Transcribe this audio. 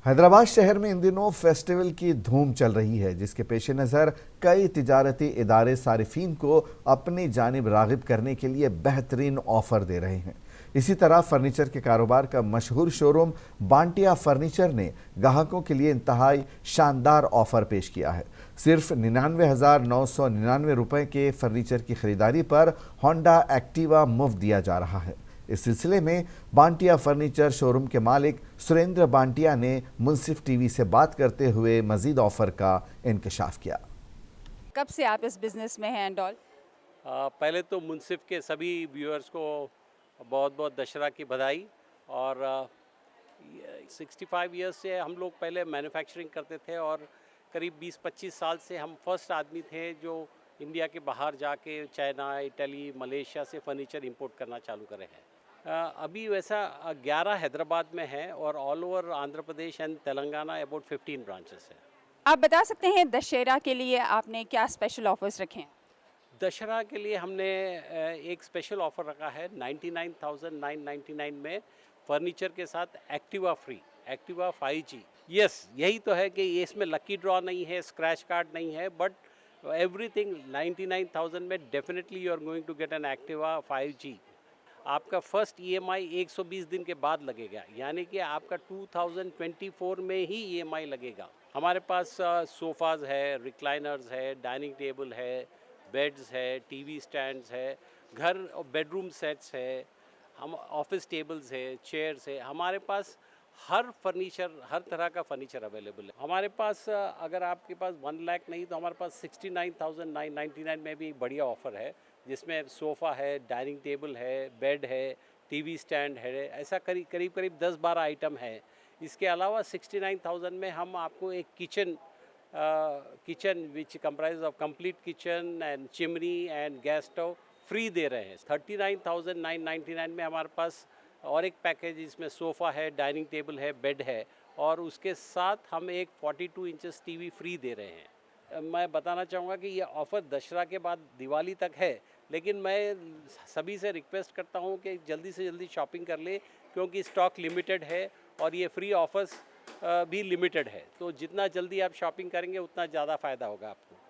हैदराबाद शहर में इन दिनों फेस्टिवल की धूम चल रही है, जिसके पेश नज़र कई तिजारती इदारे सारिफीन को अपनी जानिब रागिब करने के लिए बेहतरीन ऑफर दे रहे हैं। इसी तरह फर्नीचर के कारोबार का मशहूर शोरूम बांटिया फर्नीचर ने ग्राहकों के लिए इंतहाई शानदार ऑफर पेश किया है। सिर्फ 99,999 रुपए के फर्नीचर की खरीदारी पर होंडा एक्टिवा मुफ्त दिया जा रहा है। इस सिलसिले में बांटिया फर्नीचर शोरूम के मालिक सुरेंद्र बांटिया ने मुंसिफ टीवी से बात करते हुए मजीद ऑफर का इंकशाफ किया। कब से आप इस बिजनेस में हैं एंड ऑल? पहले तो मुंसिफ के सभी व्यूअर्स को बहुत बहुत दशहरा की बधाई। और 65 ईयर्स से हम लोग पहले मैन्युफैक्चरिंग करते थे और करीब 20-25 साल से हम फर्स्ट आदमी थे जो इंडिया के बाहर जाके चाइना, इटली, मलेशिया से फर्नीचर इंपोर्ट करना चालू करे हैं। अभी वैसा 11 हैदराबाद में है और all over Andhra Pradesh and Telangana about 15 branches हैं। आप बता सकते हैं दशहरा के लिए आपने क्या स्पेशल ऑफर्स रखे हैं? दशहरा के लिए हमने एक स्पेशल ऑफ़र रखा है 99,999 में फर्नीचर के साथ Activa free, Activa 5G। Yes, यही तो है कि ये इसमें लकी ड्रॉ नहीं है, स्क्रैच कार्ड नहीं है, बट एवरीथिंग 99,000 में definitely you are going to get an Activa 5G। आपका फर्स्ट EMI 120 दिन के बाद लगेगा, यानी कि आपका 2024 में ही EMI लगेगा। हमारे पास सोफ़ाज़ है, रिक्लाइनर्स है, डाइनिंग टेबल है, बेड्स है, टीवी स्टैंड्स है, घर और बेडरूम सेट्स है, हम ऑफिस टेबल्स है, चेयर्स है। हमारे पास हर फर्नीचर, हर तरह का फर्नीचर अवेलेबल है हमारे पास। अगर आपके पास 1 लाख नहीं तो हमारे पास 69,999 में भी एक बढ़िया ऑफ़र है, जिसमें सोफ़ा है, डाइनिंग टेबल है, बेड है, टीवी स्टैंड है, ऐसा करीब करीब 10-12 आइटम है। इसके अलावा 69,000 में हम आपको एक kitchen which comprise of complete kitchen and chimney and gas stove free दे रहे हैं। 39,999 में हमारे पास और एक पैकेज, इसमें सोफ़ा है, डाइनिंग टेबल है, बेड है और उसके साथ हम एक 42 इंचेस टीवी फ्री दे रहे हैं। मैं बताना चाहूँगा कि ये ऑफ़र दशहरा के बाद दिवाली तक है, लेकिन मैं सभी से रिक्वेस्ट करता हूँ कि जल्दी से जल्दी शॉपिंग कर ले, क्योंकि स्टॉक लिमिटेड है और ये फ्री ऑफर्स भी लिमिटेड है। तो जितना जल्दी आप शॉपिंग करेंगे उतना ज़्यादा फ़ायदा होगा आपको।